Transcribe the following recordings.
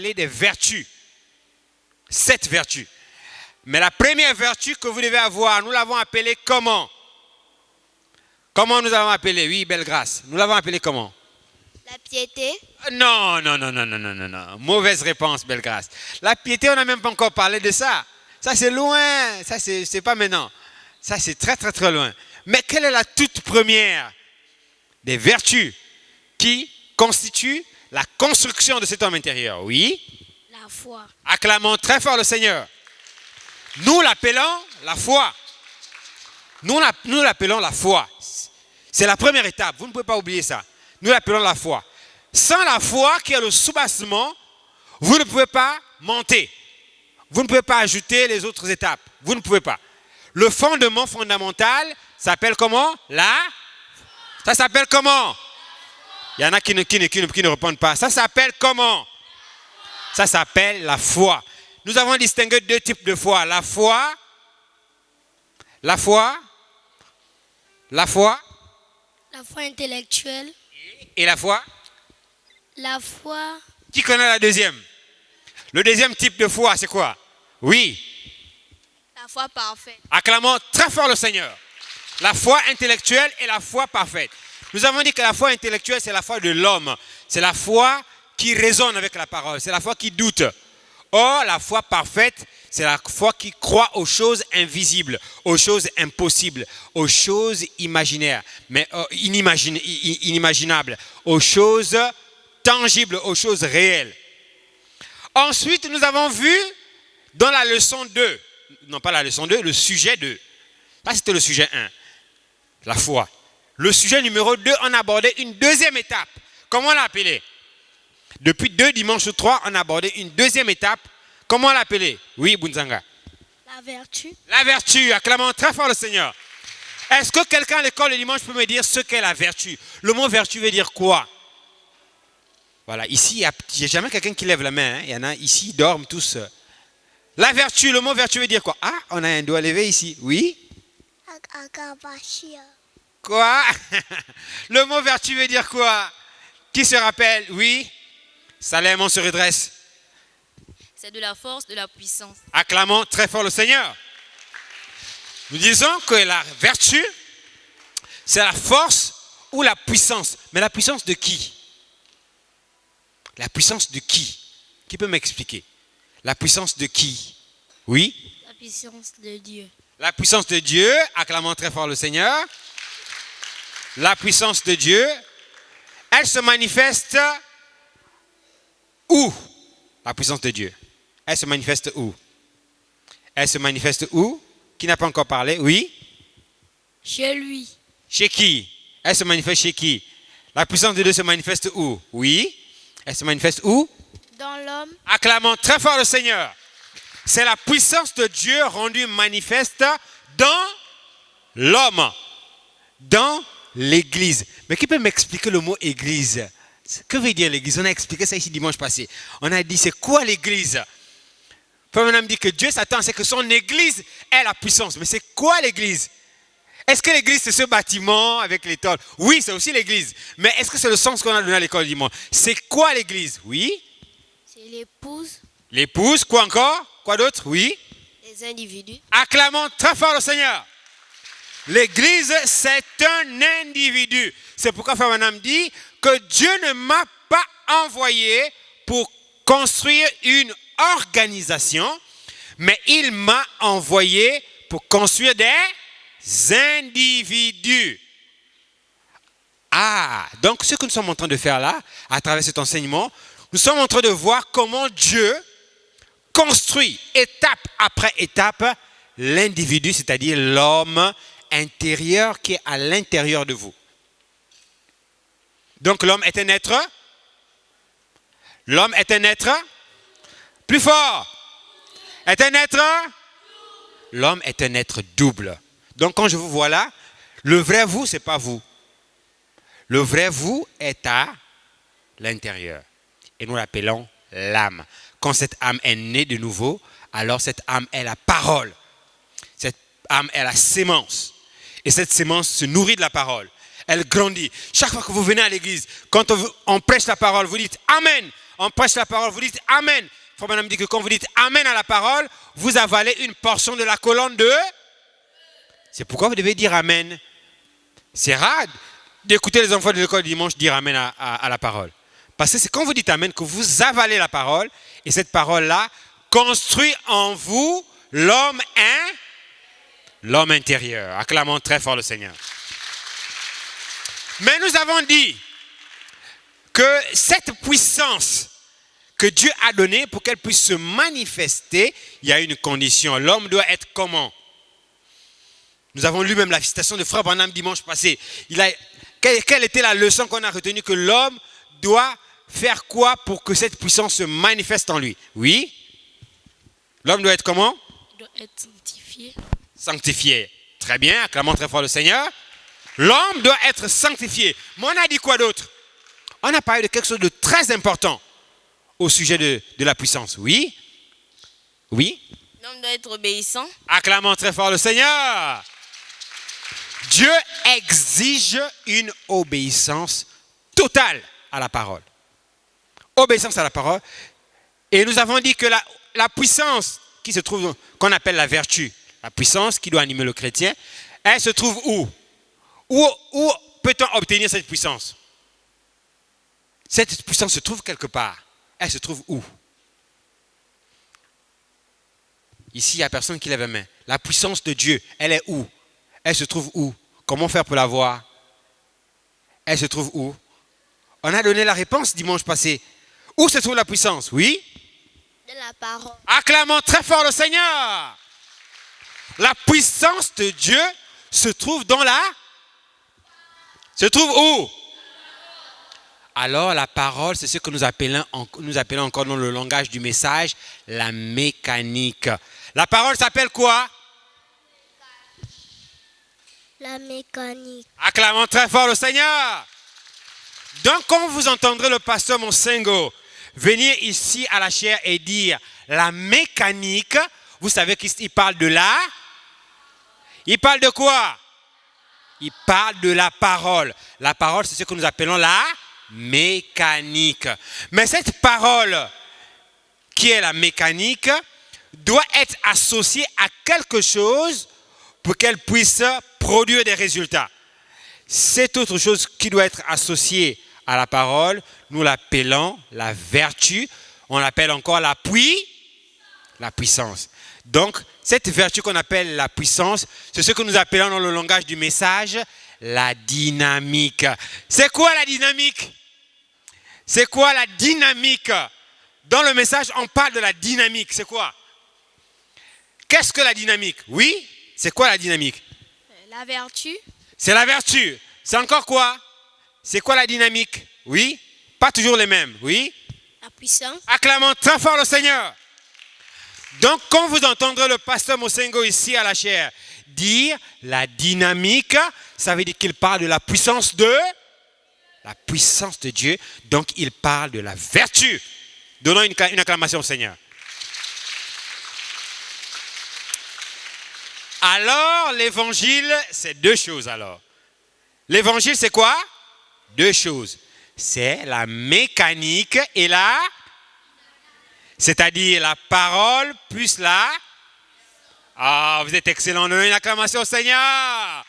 appelé des vertus. 7 vertus. Mais la première vertu que vous devez avoir, nous l'avons appelée comment? Comment nous l'avons appelée? Oui, belle grâce. Nous l'avons appelée comment? La piété. Non. Mauvaise réponse, belle grâce. La piété, on n'a même pas encore parlé de ça. Ça, c'est loin. Ça, c'est pas maintenant. Ça, c'est très, très, très loin. Mais quelle est la toute première des vertus qui constitue la construction de cet homme intérieur? Oui. La foi. Acclamons très fort le Seigneur. Nous l'appelons la foi. Nous l'appelons la foi. C'est la première étape. Vous ne pouvez pas oublier ça. Nous l'appelons la foi. Sans la foi, qui est le soubassement, vous ne pouvez pas monter. Vous ne pouvez pas ajouter les autres étapes. Vous ne pouvez pas. Le fondement fondamental s'appelle comment? Ça s'appelle comment? Il y en a qui ne répondent pas. Ça s'appelle comment? Ça s'appelle la foi. Nous avons distingué 2 types de foi. La foi intellectuelle. Et la foi? La foi. Qui connaît la deuxième? Le deuxième type de foi, c'est quoi? Oui. La foi parfaite. Acclamons très fort le Seigneur. La foi intellectuelle et la foi parfaite. Nous avons dit que la foi intellectuelle, c'est la foi de l'homme. C'est la foi qui résonne avec la parole. C'est la foi qui doute. Or, la foi parfaite, c'est la foi qui croit aux choses invisibles, aux choses impossibles, aux choses imaginaires, mais inimaginables, aux choses tangibles, aux choses réelles. Ensuite, nous avons vu dans la leçon 2, non pas la leçon 2, le sujet 2. Ça, c'était le sujet 1, la foi. Le sujet numéro 2, on a abordé une deuxième étape. Comment on l'a appelé? Depuis 2 dimanches sur 3, on a abordé une deuxième étape. Comment on l'a appelée? Oui, Bunzanga. La vertu. La vertu. Acclamons très fort le Seigneur. Est-ce que quelqu'un à l'école le dimanche peut me dire ce qu'est la vertu? Le mot vertu veut dire quoi? Voilà, ici, il n'y a jamais quelqu'un qui lève la main. Hein. Il y en a ici, ils dorment tous. La vertu, le mot vertu veut dire quoi? Ah, on a un doigt levé ici. Oui? Quoi? Le mot vertu veut dire quoi? Qui se rappelle? Oui? Salem, on se redresse. C'est de la force, de la puissance. Acclamons très fort le Seigneur. Nous disons que la vertu, c'est la force ou la puissance. Mais la puissance de qui? La puissance de qui? Qui peut m'expliquer? La puissance de qui? Oui? La puissance de Dieu. La puissance de Dieu, acclamons très fort le Seigneur. La puissance de Dieu, elle se manifeste où? La puissance de Dieu. Elle se manifeste où? Elle se manifeste où? Qui n'a pas encore parlé? Oui? Chez lui. Chez qui? Elle se manifeste chez qui? La puissance de Dieu se manifeste où? Oui? Elle se manifeste où? Dans l'homme. Acclamons très fort le Seigneur. C'est la puissance de Dieu rendue manifeste dans l'homme, dans l'église. Mais qui peut m'expliquer le mot église? Que veut dire l'église? On a expliqué ça ici dimanche passé. On a dit c'est quoi l'église? Frère Branham dit que Dieu s'attend à ce que son église ait la puissance. Mais c'est quoi l'église? Est-ce que l'église c'est ce bâtiment avec les tôles? Oui, c'est aussi l'église. Mais est-ce que c'est le sens qu'on a donné à l'école dimanche? C'est quoi l'église? Oui? C'est l'épouse. L'épouse, quoi encore? Quoi d'autre? Oui? Les individus. Acclamons très fort le Seigneur. L'église, c'est un individu. C'est pourquoi Frère Branham dit que Dieu ne m'a pas envoyé pour construire une organisation, mais il m'a envoyé pour construire des individus. Ah, donc ce que nous sommes en train de faire là, à travers cet enseignement, nous sommes en train de voir comment Dieu construit étape après étape l'individu, c'est-à-dire l'homme intérieur qui est à l'intérieur de vous. Donc l'homme est un être. L'homme est un être. Plus fort. Est un être. L'homme est un être double. Donc quand je vous vois là, le vrai vous, ce n'est pas vous. Le vrai vous est à l'intérieur. Et nous l'appelons l'âme. Quand cette âme est née de nouveau, alors cette âme est la parole. Cette âme est la sémence. Et cette sémence se nourrit de la parole. Elle grandit. Chaque fois que vous venez à l'église, quand on prêche la parole, vous dites Amen. on prêche la parole, vous dites Amen. Frère Branham dit que quand vous dites Amen à la parole, vous avalez une portion de la colonne de... C'est pourquoi vous devez dire Amen. C'est rare d'écouter les enfants de l'école du dimanche dire Amen à la parole. Parce que c'est quand vous dites Amen que vous avalez la parole, et cette parole-là construit en vous l'homme intérieur. Acclamons très fort le Seigneur. Mais nous avons dit que cette puissance que Dieu a donnée, pour qu'elle puisse se manifester, il y a une condition. L'homme doit être comment? Nous avons lu même la citation de Frère Branham dimanche passé. Quelle était la leçon qu'on a retenue? Que l'homme doit faire quoi pour que cette puissance se manifeste en lui? Oui. L'homme doit être comment? Il doit être sanctifié. Sanctifié. Très bien, acclamons très fort le Seigneur. L'homme doit être sanctifié. Mais on a dit quoi d'autre? On a parlé de quelque chose de très important au sujet de la puissance. Oui? Oui? L'homme doit être obéissant. Acclamons très fort le Seigneur. Dieu exige une obéissance totale à la parole. Obéissance à la parole. Et nous avons dit que la puissance qui se trouve, qu'on appelle la vertu, la puissance qui doit animer le chrétien, elle se trouve où? Où peut-on obtenir cette puissance? Cette puissance se trouve quelque part. Elle se trouve où? Ici, il n'y a personne qui lève la main. La puissance de Dieu, elle est où? Elle se trouve où? Comment faire pour la voir? Elle se trouve où? On a donné la réponse dimanche passé. Où se trouve la puissance? Oui? De la parole. Acclamons très fort le Seigneur. La puissance de Dieu se trouve dans la... Se trouve où? Alors la parole, c'est ce que nous appelons encore dans le langage du message, la mécanique. La parole s'appelle quoi? La mécanique. Acclamons très fort le Seigneur. Donc quand vous entendrez le pasteur Monsengo venir ici à la chaire et dire la mécanique, vous savez qu'il parle de la... Il parle de quoi? Il parle de la parole. La parole, c'est ce que nous appelons la mécanique. Mais cette parole, qui est la mécanique, doit être associée à quelque chose pour qu'elle puisse produire des résultats. Cette autre chose qui doit être associée à la parole, nous l'appelons la vertu. On l'appelle encore la puissance. Donc, cette vertu qu'on appelle la puissance, c'est ce que nous appelons dans le langage du message la dynamique. C'est quoi la dynamique? C'est quoi la dynamique? Dans le message, on parle de la dynamique. C'est quoi? Qu'est-ce que la dynamique? Oui? C'est quoi la dynamique? La vertu. C'est la vertu. C'est encore quoi? C'est quoi la dynamique? Oui? Pas toujours les mêmes. Oui? La puissance. Acclamons très fort le Seigneur. Donc, quand vous entendrez le pasteur Monsengo ici à la chaire dire la dynamique, ça veut dire qu'il parle de la puissance de Dieu. Donc, il parle de la vertu. Donnons une acclamation au Seigneur. Alors, l'évangile, c'est deux choses alors. L'évangile, c'est quoi? Deux choses. C'est la mécanique et la... C'est-à-dire la parole plus la... Ah, vous êtes excellent. Donnez une acclamation au Seigneur.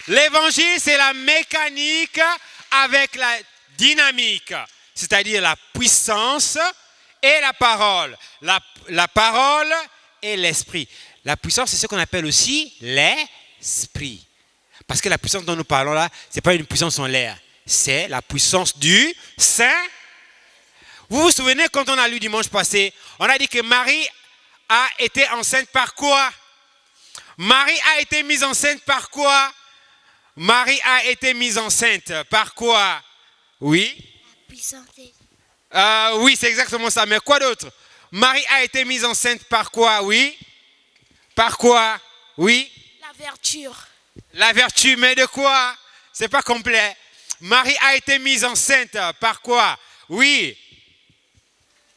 L'évangile, c'est la mécanique avec la dynamique. C'est-à-dire la puissance et la parole. La parole et l'esprit. La puissance, c'est ce qu'on appelle aussi l'esprit. Parce que la puissance dont nous parlons là, ce n'est pas une puissance en l'air. C'est la puissance du Saint. Vous vous souvenez quand on a lu dimanche passé, on a dit que Marie a été enceinte par quoi? Marie a été mise enceinte par quoi? Marie a été mise enceinte par quoi? Oui? La puissance. Oui, c'est exactement ça. Mais quoi d'autre? Marie a été mise enceinte par quoi? Oui? Par quoi? Oui? La vertu. La vertu, mais de quoi? C'est pas complet. Marie a été mise enceinte par quoi? Oui?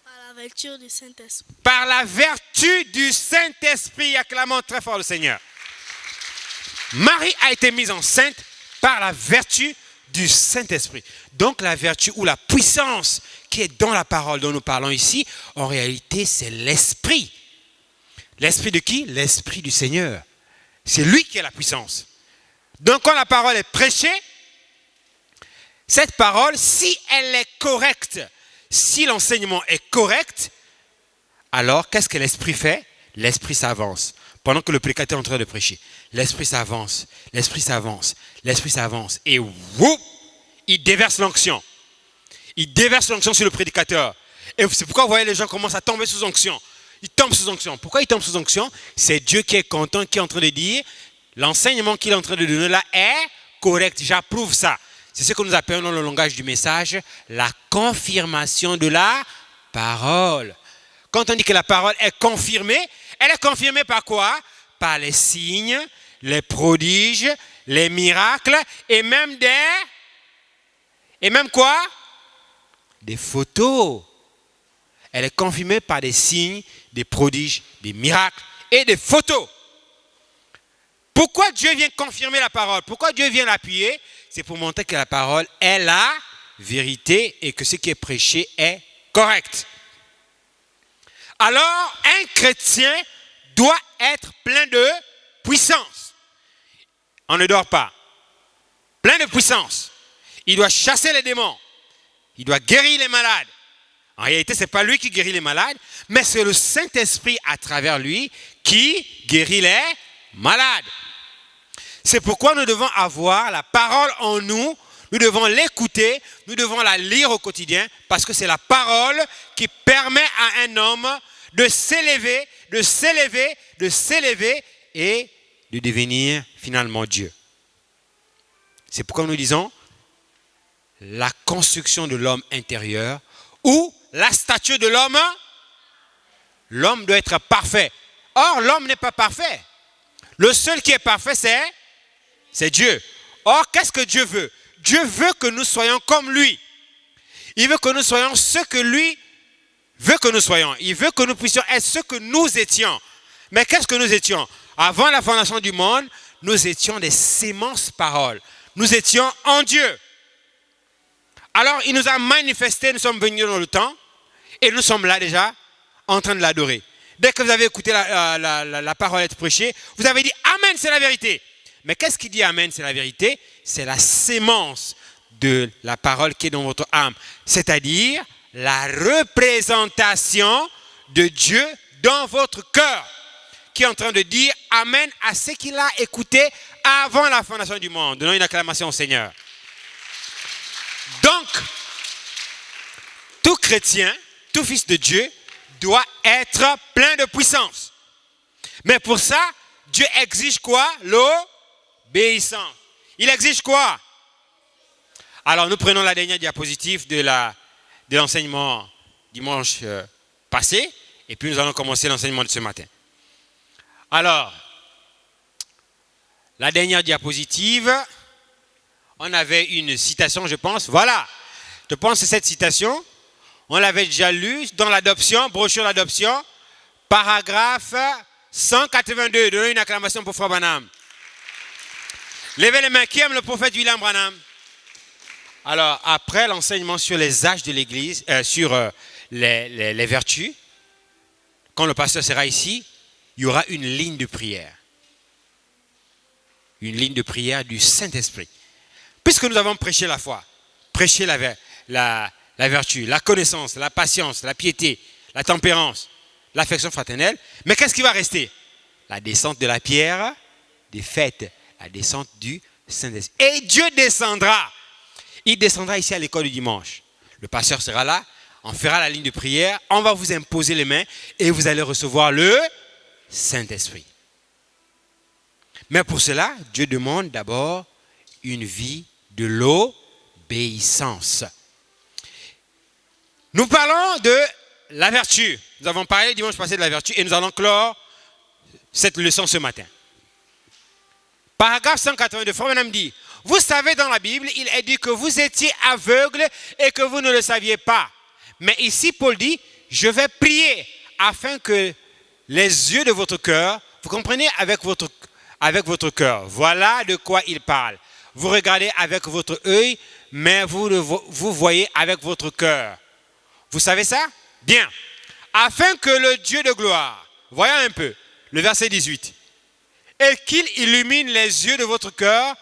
Par la vertu du Saint-Esprit. Par la vertu du Saint-Esprit. Acclamons très fort le Seigneur. Marie a été mise enceinte par la vertu du Saint-Esprit. Donc la vertu ou la puissance puissance qui est dans la parole dont nous parlons ici, en réalité, c'est l'esprit. L'esprit de qui? L'esprit du Seigneur. C'est lui qui a la puissance. Donc quand la parole est prêchée, cette parole, si elle est correcte, si l'enseignement est correct, alors qu'est-ce que l'esprit fait? L'esprit s'avance. Pendant que le prédicateur est en train de prêcher, l'esprit s'avance, l'esprit s'avance, l'esprit s'avance. Et whoop, il déverse l'onction. Il déverse l'onction sur le prédicateur. Et c'est pourquoi vous voyez les gens commencent à tomber sous onction. Ils tombent sous onction. Pourquoi ils tombent sous onction? C'est Dieu qui est content, qui est en train de dire, l'enseignement qu'il est en train de donner là est correct. J'approuve ça. C'est ce que nous appelons dans le langage du message la confirmation de la parole. Quand on dit que la parole est confirmée, elle est confirmée par quoi? Par les signes, les prodiges, les miracles et même quoi? Des photos. Elle est confirmée par des signes, des prodiges, des miracles et des photos. Pourquoi Dieu vient confirmer la parole? Pourquoi Dieu vient l'appuyer? C'est pour montrer que la parole est la vérité et que ce qui est prêché est correct. Alors, un chrétien doit être plein de puissance. On ne dort pas. Plein de puissance. Il doit chasser les démons. Il doit guérir les malades. En réalité, ce n'est pas lui qui guérit les malades, mais c'est le Saint-Esprit à travers lui qui guérit les malades. C'est pourquoi nous devons avoir la parole en nous, nous devons l'écouter, nous devons la lire au quotidien, parce que c'est la parole qui permet à un homme de s'élever, de s'élever, de s'élever et de devenir finalement Dieu. C'est pourquoi nous disons la construction de l'homme intérieur ou la stature de l'homme. L'homme doit être parfait. Or, l'homme n'est pas parfait. Le seul qui est parfait, c'est Dieu. Or, qu'est-ce que Dieu veut? Dieu veut que nous soyons comme lui. Il veut que nous soyons ce que lui veut que nous soyons. Il veut que nous puissions être ce que nous étions. Mais qu'est-ce que nous étions? Avant la fondation du monde, nous étions des semences paroles. Nous étions en Dieu. Alors, il nous a manifesté, nous sommes venus dans le temps, et nous sommes là déjà, en train de l'adorer. Dès que vous avez écouté la parole être prêchée, vous avez dit « Amen, c'est la vérité ». Mais qu'est-ce qui dit « Amen, c'est la vérité » C'est la sémence de la parole qui est dans votre âme. C'est-à-dire la représentation de Dieu dans votre cœur, qui est en train de dire « Amen » à ce qu'il a écouté avant la fondation du monde. Donnons une acclamation au Seigneur. Donc, tout chrétien, tout fils de Dieu doit être plein de puissance. Mais pour ça, Dieu exige quoi? L'obéissance. Il exige quoi? Alors, nous prenons la dernière diapositive de l'enseignement dimanche passé, et puis nous allons commencer l'enseignement de ce matin. Alors, la dernière diapositive, on avait une citation, je pense. Voilà, je pense que cette citation, on l'avait déjà lue dans l'adoption, brochure d'adoption, paragraphe 182. Donnez une acclamation pour Frère Branham. Levez les mains, qui aime le prophète William Branham? Alors, après l'enseignement sur les âges de l'Église, sur les vertus, quand le pasteur sera ici, il y aura une ligne de prière. Une ligne de prière du Saint-Esprit. Puisque nous avons prêché la foi, prêché la vertu, la connaissance, la patience, la piété, la tempérance, l'affection fraternelle, mais qu'est-ce qui va rester? La descente de la pierre des fêtes, la descente du Saint-Esprit. Et Dieu descendra. Il descendra ici à l'école du dimanche. Le pasteur sera là, on fera la ligne de prière, on va vous imposer les mains et vous allez recevoir le Saint-Esprit. Mais pour cela, Dieu demande d'abord une vie de l'obéissance. Nous parlons de la vertu. Nous avons parlé dimanche passé de la vertu et nous allons clore cette leçon ce matin. Paragraphe 182, Frère Branham dit, vous savez dans la Bible, il est dit que vous étiez aveugles et que vous ne le saviez pas. Mais ici, Paul dit, je vais prier afin que les yeux de votre cœur, vous comprenez, avec votre cœur, voilà de quoi il parle. vous regardez avec votre œil, mais vous voyez avec votre cœur. Vous savez ça? Bien. Afin que le Dieu de gloire, voyons un peu, le verset 18, et qu'il illumine les yeux de votre cœur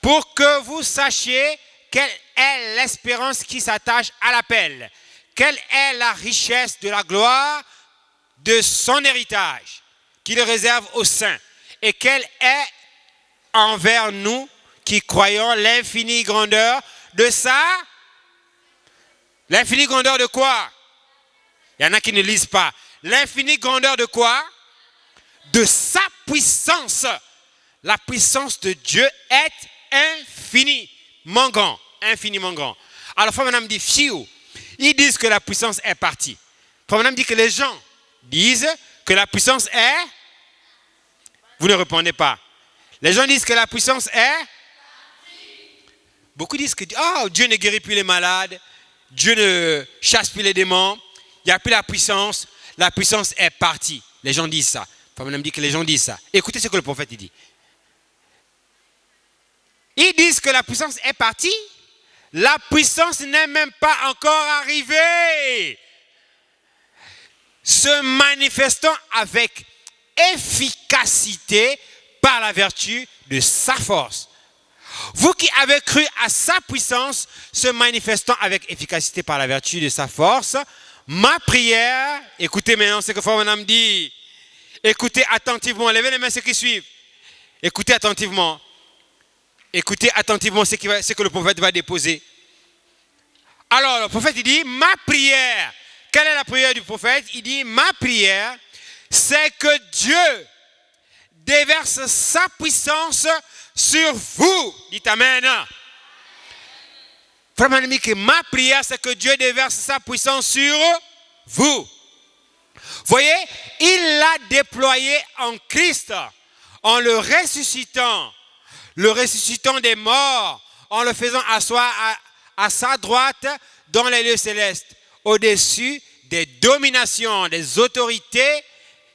pour que vous sachiez quelle est l'espérance qui s'attache à l'appel, quelle est la richesse de la gloire de son héritage qu'il réserve aux saints, et quelle est envers nous qui croyons l'infinie grandeur de ça. L'infinie grandeur de quoi? Il y en a qui ne lisent pas. L'infinie grandeur de quoi? De sa puissance. La puissance de Dieu est infiniment grand. Infiniment grand. Alors, Frère Madame dit, fiou, ils disent que la puissance est partie. Frère Madame dit que les gens disent que la puissance est... Vous ne répondez pas. Les gens disent que la puissance est... Beaucoup disent que Dieu ne guérit plus les malades, Dieu ne chasse plus les démons, il n'y a plus la puissance est partie. Les gens disent ça. Frère Madame dit que les gens disent ça. Écoutez ce que le prophète dit. Ils disent que la puissance est partie. La puissance n'est même pas encore arrivée. Se manifestant avec efficacité par la vertu de sa force. Vous qui avez cru à sa puissance, se manifestant avec efficacité par la vertu de sa force, ma prière, écoutez maintenant ce que Frère Madame dit, écoutez attentivement, levez les mains ceux qui suivent, écoutez attentivement ce que le prophète va déposer. Alors le prophète il dit, ma prière, quelle est la prière du prophète? Il dit, ma prière, c'est que Dieu déverse sa puissance sur vous. Dites Amen. Frère Madame dit que ma prière, c'est que Dieu déverse sa puissance sur vous. Voyez, il l'a déployé en Christ, en le ressuscitant des morts, en le faisant asseoir à sa droite dans les lieux célestes, au-dessus des dominations, des autorités,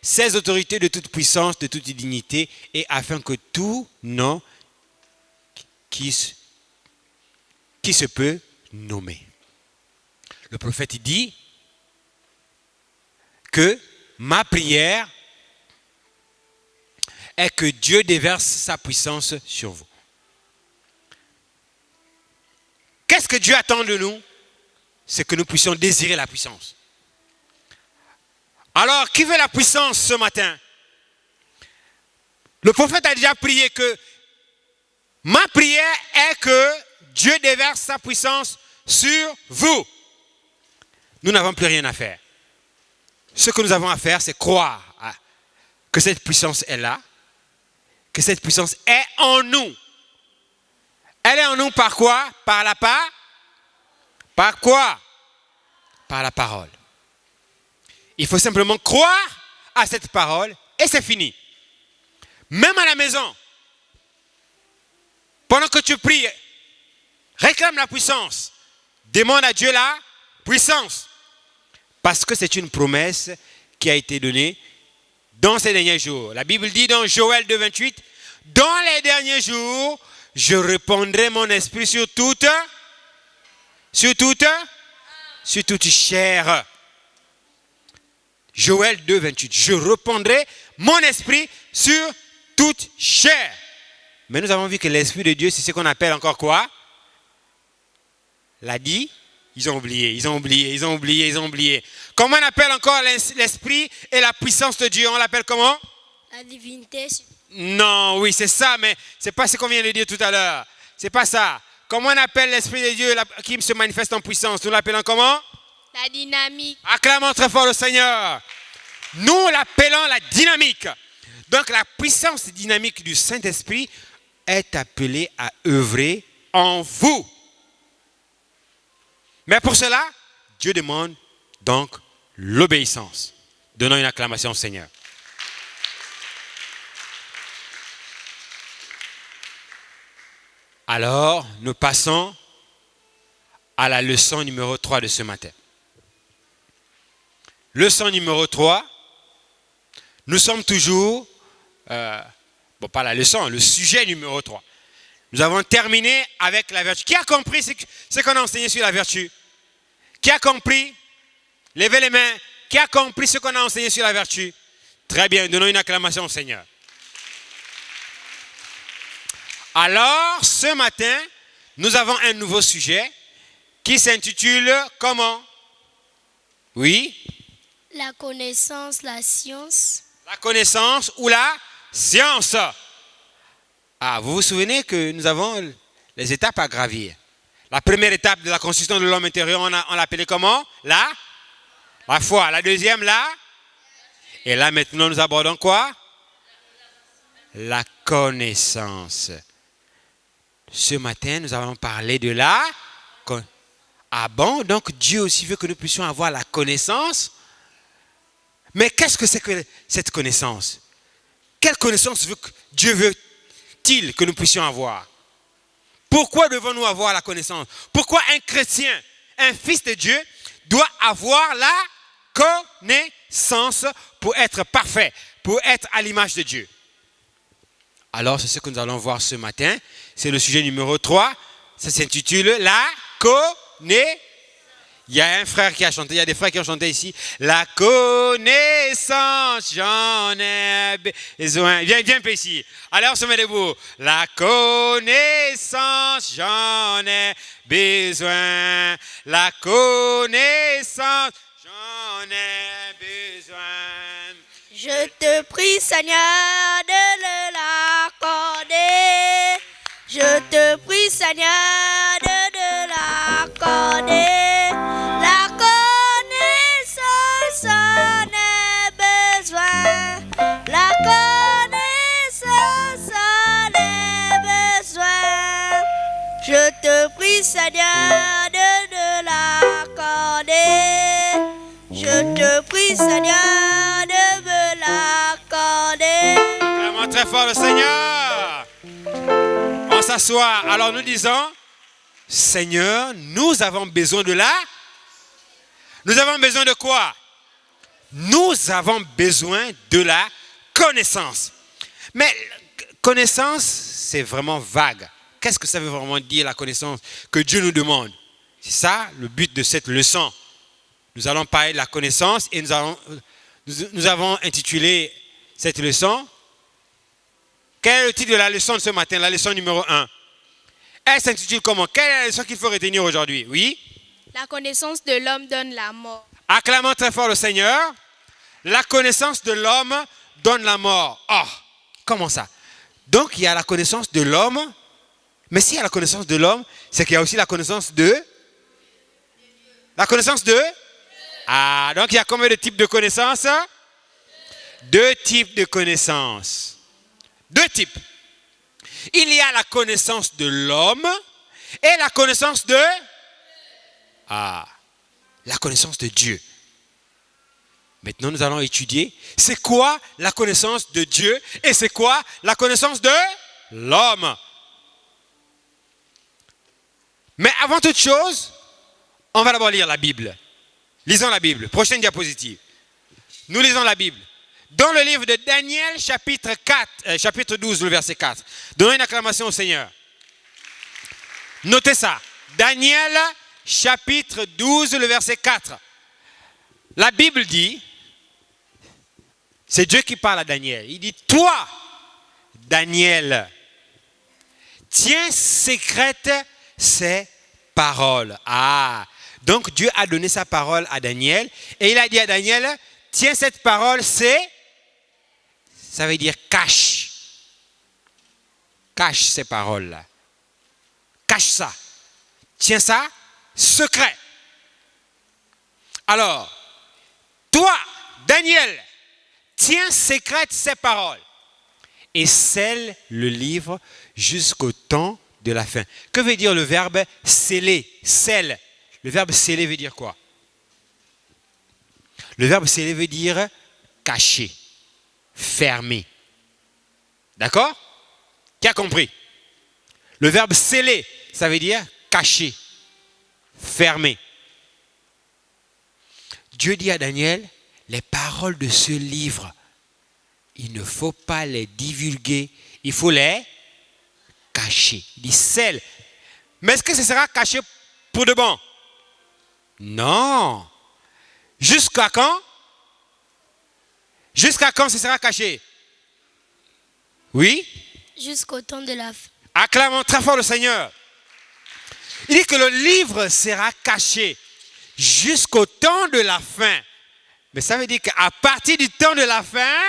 ces autorités de toute puissance, de toute dignité, et afin que tout nom qui se peut nommer. Le prophète dit que ma prière est que Dieu déverse sa puissance sur vous. Qu'est-ce que Dieu attend de nous? C'est que nous puissions désirer la puissance. Alors, qui veut la puissance ce matin? Le prophète a déjà prié que ma prière est que Dieu déverse sa puissance sur vous. Nous n'avons plus rien à faire. Ce que nous avons à faire, c'est croire que cette puissance est là, que cette puissance est en nous. Elle est en nous par quoi? Par la part? Par quoi? Par la parole. Il faut simplement croire à cette parole et c'est fini. Même à la maison, pendant que tu pries, réclame la puissance. Demande à Dieu la puissance. Parce que c'est une promesse qui a été donnée dans ces derniers jours. La Bible dit dans Joël 2, 28, dans les derniers jours, je répandrai mon esprit sur toute chair. Joël 2, 28. Je répandrai mon esprit sur toute chair. Mais nous avons vu que l'esprit de Dieu, c'est ce qu'on appelle encore quoi? L'a dit? Ils ont oublié. Comment on appelle encore l'esprit et la puissance de Dieu? On l'appelle comment? La divinité. Non, oui, c'est ça, mais c'est pas ce qu'on vient de dire tout à l'heure. C'est pas ça. Comment on appelle l'esprit de Dieu qui se manifeste en puissance? Nous l'appelons comment? La dynamique. Acclamons très fort le Seigneur. Nous l'appelons la dynamique. Donc la puissance dynamique du Saint-Esprit est appelée à œuvrer en vous. Mais pour cela, Dieu demande donc l'obéissance. Donnons une acclamation au Seigneur. Alors, nous passons à la leçon numéro 3 de ce matin. Leçon numéro 3, nous sommes toujours, pas la leçon, le sujet numéro 3. Nous avons terminé avec la vertu. Qui a compris ce qu'on a enseigné sur la vertu? Qui a compris? Levez les mains. Qui a compris ce qu'on a enseigné sur la vertu? Très bien, donnons une acclamation au Seigneur. Alors, ce matin, nous avons un nouveau sujet qui s'intitule comment? Oui? La connaissance, la science. La connaissance ou la science. Ah, vous vous souvenez que nous avons les étapes à gravir. La première étape de la construction de l'homme intérieur, on l'appelait comment? La foi. La deuxième, et là, maintenant, nous abordons quoi? La connaissance. Ce matin, nous avons parlé de Ah bon? Donc, Dieu aussi veut que nous puissions avoir la connaissance. Mais qu'est-ce que c'est que cette connaissance? Quelle connaissance Dieu veut-il que nous puissions avoir? Pourquoi devons-nous avoir la connaissance? Pourquoi un chrétien, un fils de Dieu, doit avoir la connaissance pour être parfait, pour être à l'image de Dieu? Alors, c'est ce que nous allons voir ce matin. C'est le sujet numéro 3. Ça s'intitule La connaissance. Il y a un frère qui a chanté, il y a des frères qui ont chanté ici. La connaissance, j'en ai besoin. Viens un peu ici. Alors, on se met debout. La connaissance, j'en ai besoin. La connaissance, j'en ai besoin. Je te prie, Seigneur, de le l'accorder. Je te prie, Seigneur, de l'accorder. La connaissance, j'en ai besoin. La connaissance, j'en ai besoin. Je te prie, Seigneur, de l'accorder. Je te prie, Seigneur, de me l'accorder. Vraiment très fort le Seigneur. On s'assoit. Alors nous disons, Seigneur, nous avons besoin de Nous avons besoin de quoi? Nous avons besoin de la connaissance. Mais connaissance, c'est vraiment vague. Qu'est-ce que ça veut vraiment dire la connaissance que Dieu nous demande? C'est ça le but de cette leçon. Nous allons parler de la connaissance et nous avons intitulé cette leçon. Quel est le titre de la leçon de ce matin? La leçon numéro 1. Elle s'intitule comment? Quelle est la leçon qu'il faut retenir aujourd'hui? Oui? La connaissance de l'homme donne la mort. Acclamons très fort le Seigneur. La connaissance de l'homme donne la mort. Oh, comment ça? Donc il y a la connaissance de l'homme. Mais s'il y a la connaissance de l'homme, c'est qu'il y a aussi la connaissance de... La connaissance de... Ah, donc il y a combien de types de connaissances? 2 types de connaissances. 2 types. Il y a la connaissance de l'homme et la connaissance de... Ah, la connaissance de Dieu. Maintenant, nous allons étudier c'est quoi la connaissance de Dieu et c'est quoi la connaissance de l'homme. Mais avant toute chose, on va d'abord lire la Bible. Lisons la Bible. Prochaine diapositive. Nous lisons la Bible. Dans le livre de Daniel, chapitre 12, le verset 4. Donnons une acclamation au Seigneur. Notez ça. Daniel, chapitre 12, le verset 4. La Bible dit, c'est Dieu qui parle à Daniel. Il dit, toi, Daniel, tiens secrète ces paroles. Ah, donc Dieu a donné sa parole à Daniel et il a dit à Daniel, tiens cette parole, ça veut dire cache. Cache ces paroles-là. Cache ça. Tiens ça, secret. Alors, toi, Daniel, tiens secrète ces paroles et scelle le livre jusqu'au temps de la fin. Que veut dire le verbe sceller? Scelle. Le verbe sceller veut dire quoi? Le verbe sceller veut dire cacher, fermer. D'accord? Qui a compris? Le verbe sceller, ça veut dire cacher, fermer. Dieu dit à Daniel, les paroles de ce livre, il ne faut pas les divulguer, il faut les caché. Il dit celle. Mais est-ce que ce sera caché pour de bon? Non. Jusqu'à quand? Jusqu'à quand ce sera caché? Oui? Jusqu'au temps de la fin. Acclamons très fort le Seigneur. Il dit que le livre sera caché jusqu'au temps de la fin. Mais ça veut dire qu'à partir du temps de la fin,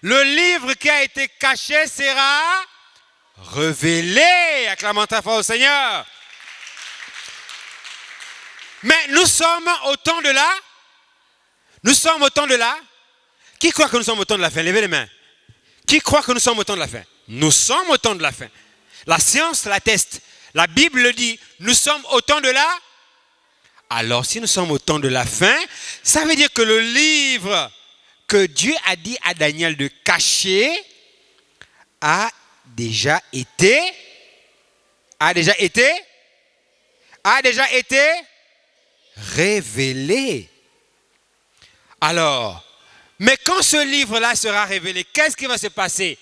le livre qui a été caché sera révélé. Acclamons très fort le Seigneur. Mais nous sommes au temps de là. Nous sommes au temps de là. Qui croit que nous sommes au temps de la fin? Levez les mains. Qui croit que nous sommes au temps de la fin? Nous sommes au temps de la fin. La science l'atteste. La Bible le dit. Nous sommes au temps de là. Alors, si nous sommes au temps de la fin, ça veut dire que le livre que Dieu a dit à Daniel de cacher a déjà été révélé. Alors, mais quand ce livre-là sera révélé, qu'est-ce qui va se passer?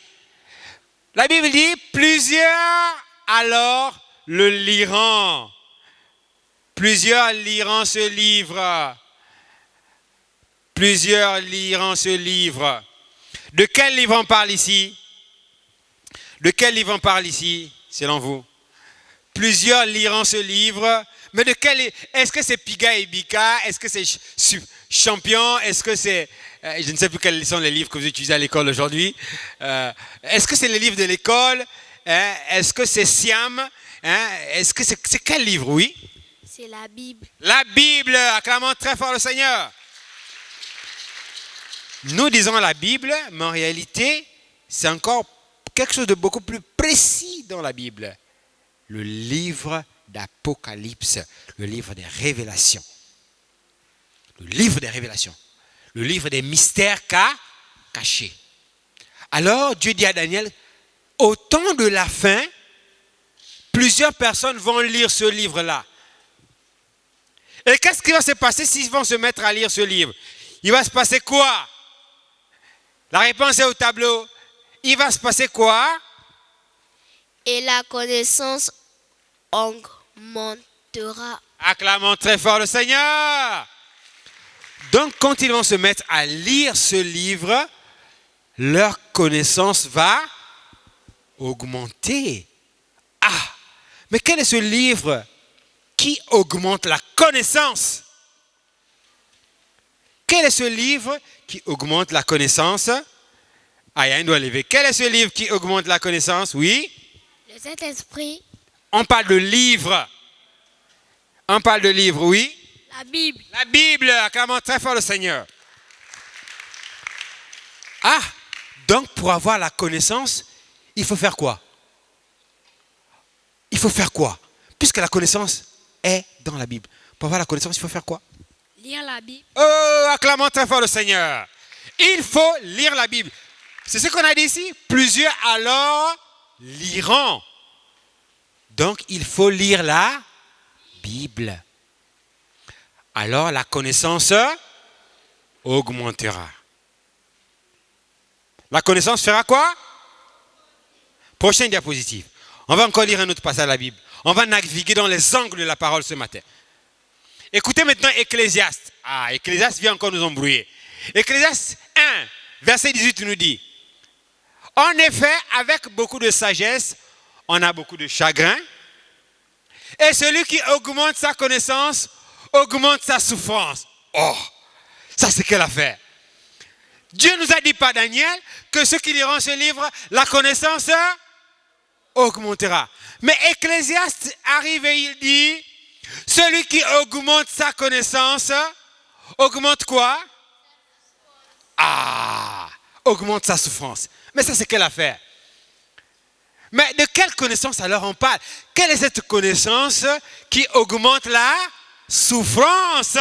La Bible dit, plusieurs alors le liront. Plusieurs liront ce livre. Plusieurs liront ce livre. De quel livre on parle ici? De quel livre on parle ici, selon vous? Plusieurs liront ce livre. Mais de quel livre? Est-ce que c'est Piga et Bika? Est-ce que c'est Champion? Est-ce que c'est... je ne sais plus quels sont les livres que vous utilisez à l'école aujourd'hui. Est-ce que c'est les livres de l'école? Est-ce que c'est Siam? Est-ce que c'est quel livre, oui? C'est la Bible. La Bible, acclamons très fort le Seigneur. Nous disons la Bible, mais en réalité, c'est encore quelque chose de beaucoup plus précis dans la Bible. Le livre d'Apocalypse, le livre des révélations. Le livre des révélations. Le livre des mystères cachés. Alors, Dieu dit à Daniel, au temps de la fin, plusieurs personnes vont lire ce livre-là. Et qu'est-ce qui va se passer s'ils vont se mettre à lire ce livre? Il va se passer quoi? La réponse est au tableau. Il va se passer quoi? Et la connaissance augmentera. Acclamons très fort le Seigneur. Donc, quand ils vont se mettre à lire ce livre, leur connaissance va augmenter. Ah, mais quel est ce livre qui augmente la connaissance? Quel est ce livre qui augmente la connaissance? Ah, il y a un doigt levé. Quel est ce livre qui augmente la connaissance? Oui? Le Saint-Esprit. On parle de livre. On parle de livre, oui? La Bible. La Bible, acclamons très fort le Seigneur. Ah, donc pour avoir la connaissance, il faut faire quoi? Il faut faire quoi? Puisque la connaissance est dans la Bible. Pour avoir la connaissance, il faut faire quoi? Lire la Bible. Oh, acclamons très fort le Seigneur. Il faut lire la Bible. C'est ce qu'on a dit ici. Plusieurs alors liront. Donc, il faut lire la Bible. Alors, la connaissance augmentera. La connaissance fera quoi? Prochaine diapositive. On va encore lire un autre passage de la Bible. On va naviguer dans les angles de la parole ce matin. Écoutez maintenant Ecclésiaste. Ah, Ecclésiaste vient encore nous embrouiller. Ecclésiaste 1, verset 18 nous dit: en effet, avec beaucoup de sagesse, on a beaucoup de chagrin. Et celui qui augmente sa connaissance, augmente sa souffrance. Oh, ça c'est quelle affaire? Dieu nous a dit par Daniel que ceux qui liront ce livre, la connaissance augmentera. Mais Ecclésiaste arrive et il dit, celui qui augmente sa connaissance, augmente quoi? Ah, augmente sa souffrance. Mais ça c'est quelle affaire? Mais de quelle connaissance alors on parle? Quelle est cette connaissance qui augmente la souffrance?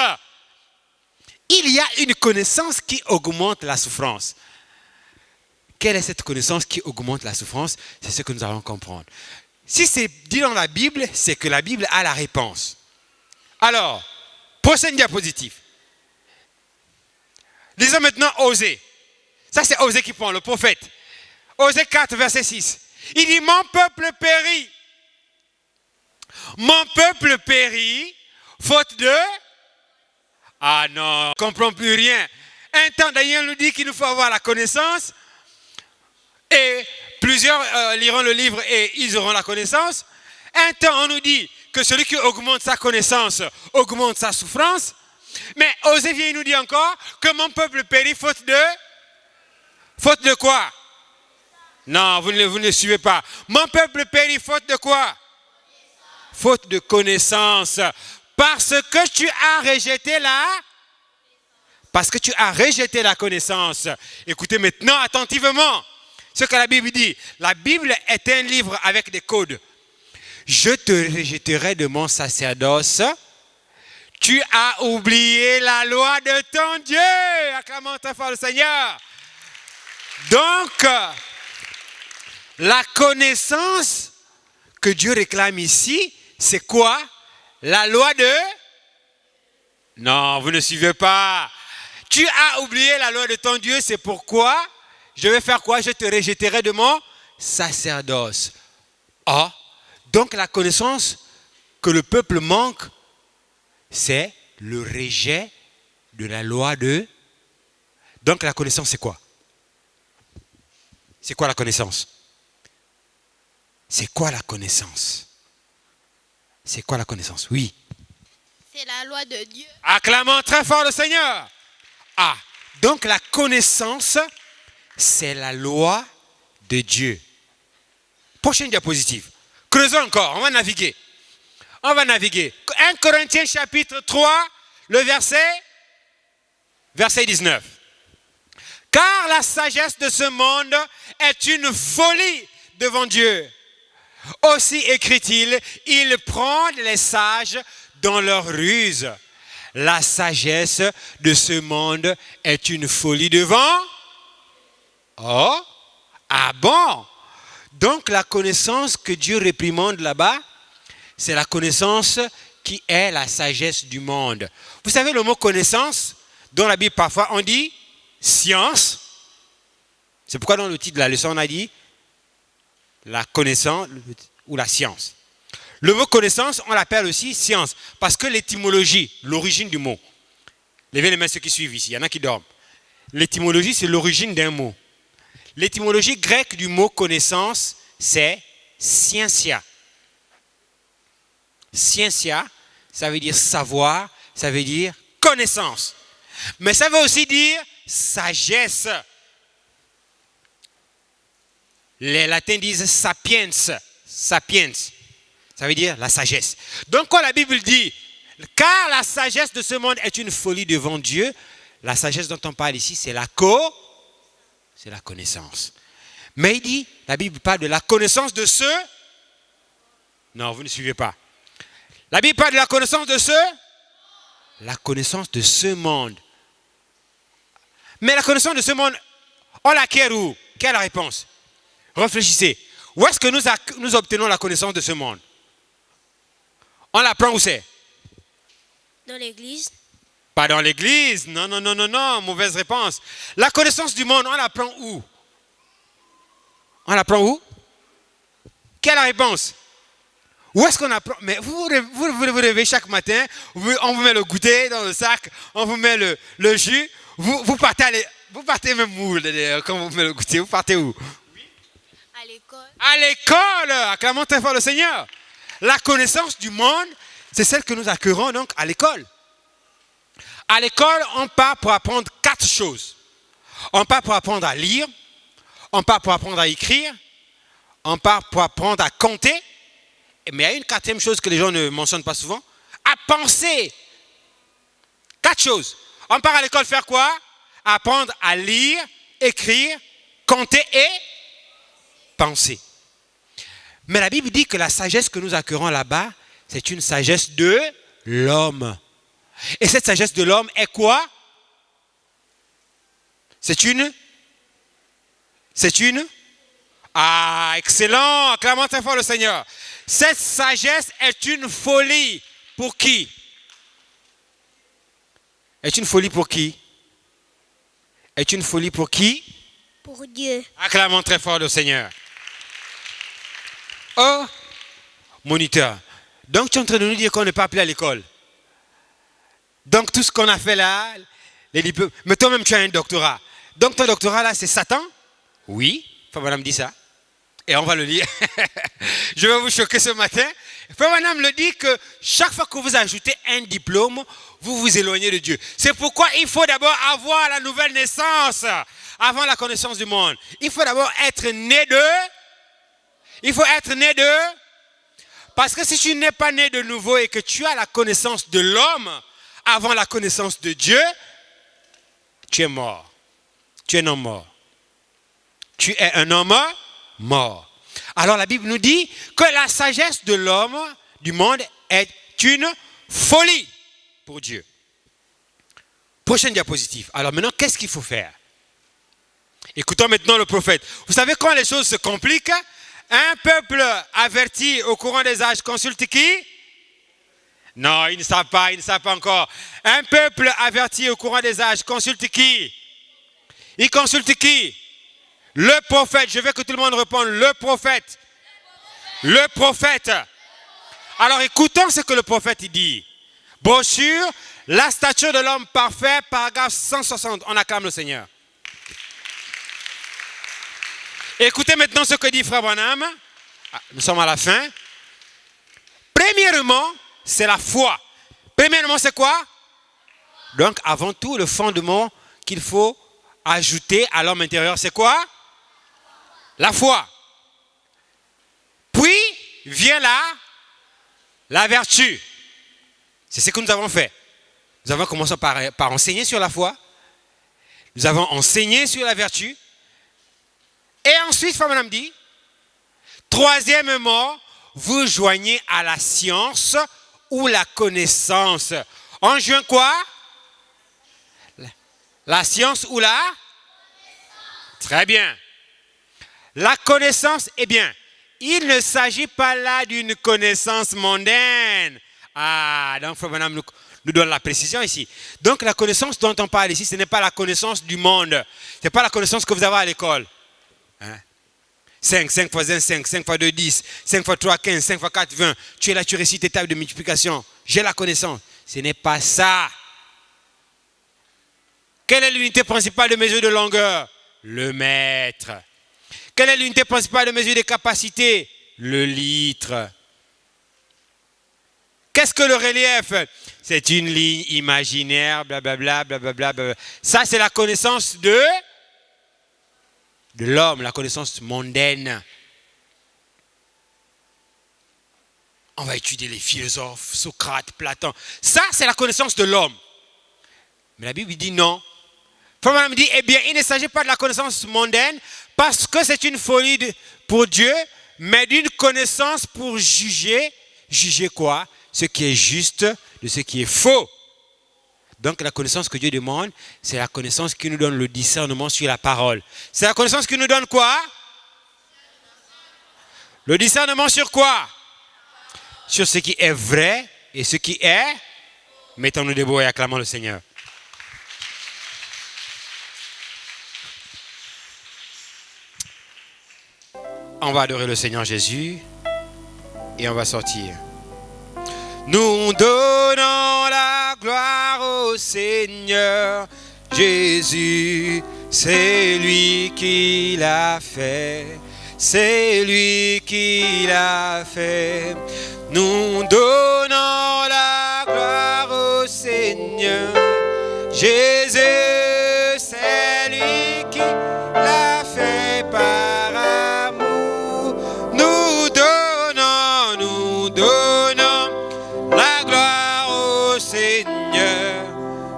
Il y a une connaissance qui augmente la souffrance. Quelle est cette connaissance qui augmente la souffrance? C'est ce que nous allons comprendre. Si c'est dit dans la Bible, c'est que la Bible a la réponse. Alors, prochaine diapositive. Lisons maintenant Osée. Ça c'est Osée qui prend, le prophète. Osée 4, verset 6. Il dit, mon peuple périt. Mon peuple périt, faute de... Ah non, on ne comprend plus rien. Un temps, Daniel nous dit qu'il nous faut avoir la connaissance. Et plusieurs liront le livre et ils auront la connaissance. Un temps, on nous dit que celui qui augmente sa connaissance augmente sa souffrance. Mais Osée vient nous dit encore que mon peuple périt faute de... Faute de quoi? Non, vous ne le suivez pas. Mon peuple périt faute de quoi? Faute de connaissance. Parce que tu as rejeté Parce que tu as rejeté la connaissance. Écoutez maintenant attentivement ce que la Bible dit. La Bible est un livre avec des codes. Je te rejetterai de mon sacerdoce. Tu as oublié la loi de ton Dieu. Acclamons très fort le Seigneur. Donc, la connaissance que Dieu réclame ici, c'est quoi? La loi de... Non, vous ne suivez pas. Tu as oublié la loi de ton Dieu, c'est pourquoi je vais faire quoi? Je te rejetterai de mon sacerdoce. Ah, donc la connaissance que le peuple manque, c'est le rejet de la loi de... Donc la connaissance, c'est quoi? C'est quoi la connaissance? C'est quoi la connaissance? C'est quoi la connaissance? Oui. C'est la loi de Dieu. Acclamons très fort le Seigneur. Ah, donc la connaissance, c'est la loi de Dieu. Prochaine diapositive. Creusons encore, on va naviguer. On va naviguer. 1 Corinthiens chapitre 3, le verset 19. Car la sagesse de ce monde est une folie devant Dieu. Aussi écrit-il, ils prennent les sages dans leur ruse. La sagesse de ce monde est une folie devant. Oh, ah bon? Donc la connaissance que Dieu réprimande là-bas, c'est la connaissance qui est la sagesse du monde. Vous savez le mot connaissance, dans la Bible parfois on dit science. C'est pourquoi dans le titre de la leçon on a dit la connaissance ou la science. Le mot connaissance, on l'appelle aussi science, parce que l'étymologie, l'origine du mot, levez les mains ceux qui suivent ici, il y en a qui dorment. L'étymologie, c'est l'origine d'un mot. L'étymologie grecque du mot connaissance, c'est scientia. Scientia, ça veut dire savoir, ça veut dire connaissance. Mais ça veut aussi dire sagesse. Les latins disent sapiens, sapiens. Ça veut dire la sagesse. Donc quand la Bible dit, car la sagesse de ce monde est une folie devant Dieu, la sagesse dont on parle ici, c'est la connaissance. Mais il dit, la Bible parle de la connaissance de ceux. Non, vous ne suivez pas. La Bible parle de la connaissance de ceux. La connaissance de ce monde. Mais la connaissance de ce monde, on l'acquiert où? Quelle est la réponse? Réfléchissez. Où est-ce que nous obtenons la connaissance de ce monde? On l'apprend où c'est? Dans l'église. Pas dans l'église. Non, non, non, non, non. Mauvaise réponse. La connaissance du monde, on l'apprend où? On l'apprend où? Quelle est la réponse? Où est-ce qu'on apprend? Mais vous vous levez chaque matin, on vous met le goûter dans le sac, on vous met le jus, vous partez même où quand on vous met le goûter? Vous partez où? À l'école. À l'école. Acclamons très fort le Seigneur. La connaissance du monde, c'est celle que nous acquérons donc à l'école. À l'école, on part pour apprendre 4 choses. On part pour apprendre à lire, on part pour apprendre à écrire, on part pour apprendre à compter, mais il y a une 4e chose que les gens ne mentionnent pas souvent, à penser. 4 choses. On part à l'école faire quoi? Apprendre à lire, écrire, compter et penser. Mais la Bible dit que la sagesse que nous acquérons là-bas, c'est une sagesse de l'homme. Et cette sagesse de l'homme est quoi? C'est une? Ah, excellent! Acclamons très fort le Seigneur. Cette sagesse est une folie. Pour qui? Est une folie pour qui? Est une folie pour qui? Pour Dieu. Acclamons très fort le Seigneur. Oh, moniteur. Donc tu es en train de nous dire qu'on n'est pas appelé à l'école. Donc tout ce qu'on a fait là, les diplômes. Mais toi-même tu as un doctorat. Donc ton doctorat là, c'est Satan? Oui, Frère Branham dit ça. Et on va le lire. Je vais vous choquer ce matin. Frère Branham le dit que chaque fois que vous ajoutez un diplôme, vous vous éloignez de Dieu. C'est pourquoi il faut d'abord avoir la nouvelle naissance avant la connaissance du monde. Il faut d'abord être né de. Il faut être né de. Parce que si tu n'es pas né de nouveau et que tu as la connaissance de l'homme avant la connaissance de Dieu, tu es mort. Tu es un homme mort. Tu es un homme mort. Alors la Bible nous dit que la sagesse de l'homme, du monde, est une folie pour Dieu. Prochaine diapositive. Alors maintenant, qu'est-ce qu'il faut faire? Écoutons maintenant le prophète. Vous savez quand les choses se compliquent, un peuple averti au courant des âges consulte qui? Non, ils ne savent pas encore. Un peuple averti au courant des âges consulte qui? Il consulte qui? Le prophète. Je veux que tout le monde réponde. Le prophète. Le prophète. Alors écoutons ce que le prophète dit. Brochure, la stature de l'homme parfait, paragraphe 160. On acclame le Seigneur. Écoutez maintenant ce que dit Frère Branham. Nous sommes à la fin. Premièrement, c'est la foi. Premièrement, c'est quoi? Donc, avant tout, le fondement qu'il faut ajouter à l'homme intérieur, c'est quoi? La foi. Puis, vient là, la vertu. C'est ce que nous avons fait. Nous avons commencé par enseigner sur la foi. Nous avons enseigné sur la vertu. Et ensuite, Frère Branham dit, troisièmement, vous joignez à la science ou la connaissance. On joint quoi? La science ou la? Très bien. La connaissance, eh bien, il ne s'agit pas là d'une connaissance mondaine. Ah, donc Frère Branham nous donne la précision ici. Donc la connaissance dont on parle ici, ce n'est pas la connaissance du monde. Ce n'est pas la connaissance que vous avez à l'école. Hein? 5 x 1, 5, 5 x 2, 10, 5 x 3, 15, 5 x 4, 20. Tu es là, tu récites tes tables de multiplication. J'ai la connaissance. Ce n'est pas ça. Quelle est l'unité principale de mesure de longueur? Le mètre. Quelle est l'unité principale de mesure de capacité? Le litre. Qu'est-ce que le relief? C'est une ligne imaginaire, blablabla, blablabla, blablabla. Ça, c'est la connaissance de l'homme, la connaissance mondaine. On va étudier les philosophes, Socrate, Platon. Ça, c'est la connaissance de l'homme. Mais la Bible dit non. Frère Branham dit, eh bien, il ne s'agit pas de la connaissance mondaine parce que c'est une folie pour Dieu, mais d'une connaissance pour juger. Juger quoi? Ce qui est juste de ce qui est faux. Donc la connaissance que Dieu demande, c'est la connaissance qui nous donne le discernement sur la parole. C'est la connaissance qui nous donne quoi? Le discernement sur quoi? Sur ce qui est vrai et ce qui est. Mettons-nous debout et acclamons le Seigneur. On va adorer le Seigneur Jésus et on va sortir. Nous donnons la gloire au Seigneur Jésus, c'est lui qui l'a fait, c'est lui qui l'a fait. Nous donnons la gloire au Seigneur Jésus, c'est lui qui l'a fait par amour. Nous donnons la gloire au Seigneur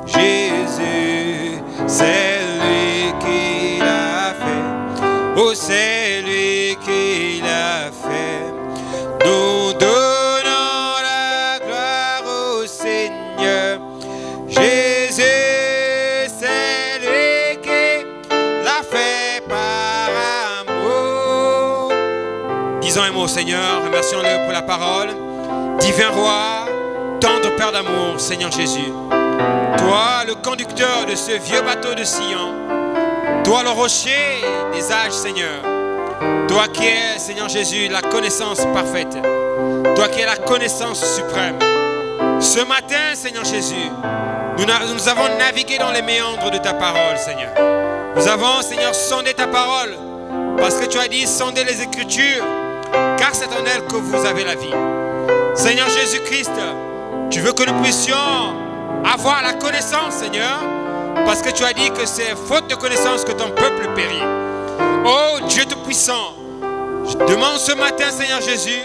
Jésus, c'est lui qui l'a fait. Oh, c'est lui qui l'a fait. Nous donnons la gloire au Seigneur Jésus, c'est lui qui l'a fait par amour. Disons un mot au Seigneur, remercions-le pour la parole. Divin Roi, tendre Père d'amour, Seigneur Jésus, toi le conducteur de ce vieux bateau de Sion, toi le rocher des âges, Seigneur, Toi qui es, Seigneur Jésus, la connaissance parfaite. Toi qui es la connaissance suprême. Ce matin, Seigneur Jésus, nous avons navigué dans les méandres de ta parole, Seigneur. Nous avons, Seigneur, sondé ta parole. Parce que tu as dit, sondez les Écritures, car c'est en elles que vous avez la vie. Seigneur Jésus-Christ, tu veux que nous puissions avoir la connaissance, Seigneur, parce que tu as dit que c'est faute de connaissance que ton peuple périt. Oh Dieu Tout-Puissant, je demande ce matin, Seigneur Jésus,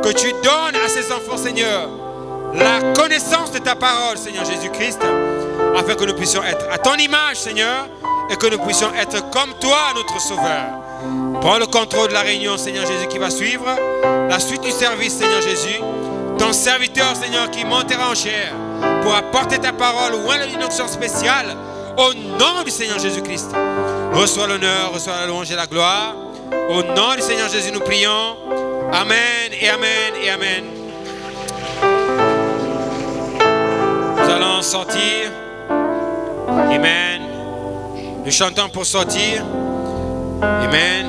que tu donnes à ces enfants, Seigneur, la connaissance de ta parole, Seigneur Jésus-Christ, afin que nous puissions être à ton image, Seigneur, et que nous puissions être comme toi, notre Sauveur. Prends le contrôle de la réunion, Seigneur Jésus, qui va suivre, la suite du service, Seigneur Jésus, ton serviteur, Seigneur, qui montera en chair pour apporter ta parole ou une onction spéciale, au nom du Seigneur Jésus-Christ. Reçois l'honneur, reçois la louange et la gloire. Au nom du Seigneur Jésus, nous prions. Amen et amen et amen. Nous allons sortir. Amen. Nous chantons pour sortir. Amen.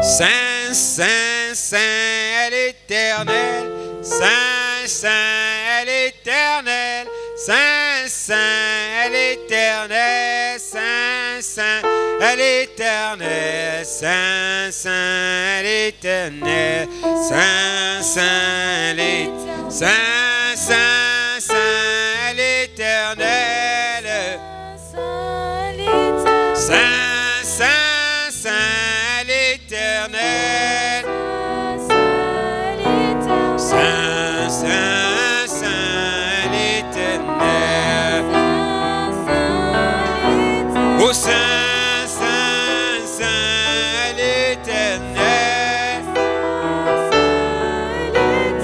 Saint, Saint, Saint l'Éternel. Saint, Saint l'Éternel. Saint, Saint l'Éternel. Saint, Saint l'Éternel. Saint, Saint l'Éternel. Saint, Saint l'Éternel. Saint, Saint, Saint l'Éternel. Saint, Saint, Saint l'Éternel. Saint, Saint, Saint l'Éternel. Oh Saint, Saint, Saint l'Éternel.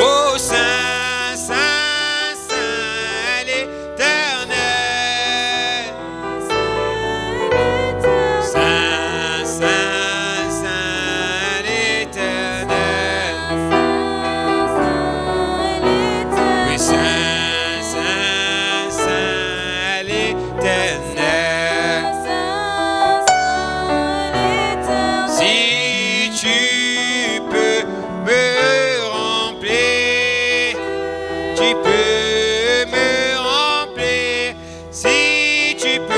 Oh Saint, Saint, Saint l'Éternel. Saint, Saint, Saint l'Éternel. Oui, Saint, Saint, Saint l'Éternel. Si tu peux me remplir, tu peux me remplir. Si tu peux